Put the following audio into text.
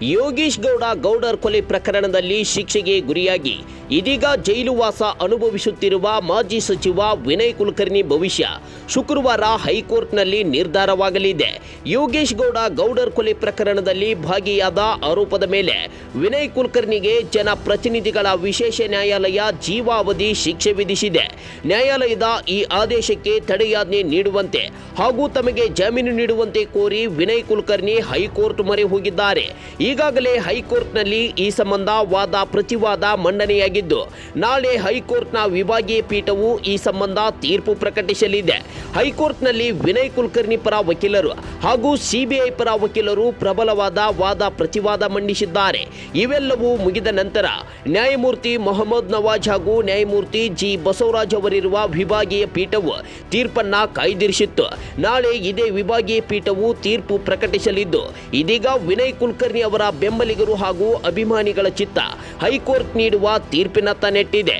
ಯೋಗೇಶ್ ಗೌಡ ಗೌಡರ್ ಕೊಲೆ ಪ್ರಕರಣದಲ್ಲಿ ಶಿಕ್ಷೆಗೆ ಗುರಿಯಾಗಿ ಇದೀಗ ಜೈಲುವಾಸ ಅನುಭವಿಸುತ್ತಿರುವ ಮಾಜಿ ಸಚಿವ ವಿನಯ್ ಕುಲಕರ್ಣಿ ಭವಿಷ್ಯ ಶುಕ್ರವಾರ ಹೈಕೋರ್ಟ್ನಲ್ಲಿ ನಿರ್ಧಾರವಾಗಲಿದೆ. ಯೋಗೇಶ್ ಗೌಡ ಗೌಡರ್ ಕೊಲೆ ಪ್ರಕರಣದಲ್ಲಿ ಭಾಗಿಯಾದ ಆರೋಪದ ಮೇಲೆ ವಿನಯ್ ಕುಲಕರ್ಣಿಗೆ ಜನಪ್ರತಿನಿಧಿಗಳ ವಿಶೇಷ ನ್ಯಾಯಾಲಯ ಜೀವಾವಧಿ ಶಿಕ್ಷೆ ವಿಧಿಸಿದೆ. ನ್ಯಾಯಾಲಯದ ಈ ಆದೇಶಕ್ಕೆ ತಡೆಯಾಜ್ಞೆ ನೀಡುವಂತೆ ಹಾಗೂ ತಮಗೆ ಜಾಮೀನು ನೀಡುವಂತೆ ಕೋರಿ ವಿನಯ್ ಕುಲಕರ್ಣಿ ಹೈಕೋರ್ಟ್ ಮೊರೆ ಹೋಗಿದ್ದಾರೆ. ಈಗಾಗಲೇ ಹೈಕೋರ್ಟ್ನಲ್ಲಿ ಈ ಸಂಬಂಧ ವಾದ ಪ್ರತಿವಾದ ಮಂಡನೆಯಾಗಿದ್ದು, ನಾಳೆ ಹೈಕೋರ್ಟ್ನ ವಿಭಾಗೀಯ ಪೀಠವು ಈ ಸಂಬಂಧ ತೀರ್ಪು ಪ್ರಕಟಿಸಲಿದೆ. ಹೈಕೋರ್ಟ್ನಲ್ಲಿ ವಿನಯ್ ಕುಲಕರ್ಣಿ ಪರ ವಕೀಲರು ಹಾಗೂ ಸಿಬಿಐ ಪರ ವಕೀಲರು ಪ್ರಬಲವಾದ ವಾದ ಪ್ರತಿವಾದ ಮಂಡಿಸಿದ್ದಾರೆ. ಇವೆಲ್ಲವೂ ಮುಗಿದ ನಂತರ ನ್ಯಾಯಮೂರ್ತಿ ಮೊಹಮ್ಮದ್ ನವಾಜ್ ಹಾಗೂ ನ್ಯಾಯಮೂರ್ತಿ ಜಿ ಬಸವರಾಜ್ ಅವರಿರುವ ವಿಭಾಗೀಯ ಪೀಠವು ತೀರ್ಪನ್ನ ಕಾಯ್ದಿರಿಸಿತ್ತು. ನಾಳೆ ಇದೇ ವಿಭಾಗೀಯ ಪೀಠವು ತೀರ್ಪು ಪ್ರಕಟಿಸಲಿದ್ದು, ಇದೀಗ ವಿನಯ್ ಕುಲಕರ್ಣಿ ಅವರ ಬೆಂಬಲಿಗರು ಹಾಗೂ ಅಭಿಮಾನಿಗಳ ಚಿತ್ತ ಹೈಕೋರ್ಟ್ ನೀಡುವ ತೀರ್ಪಿನತ್ತ ನೆಟ್ಟಿದೆ.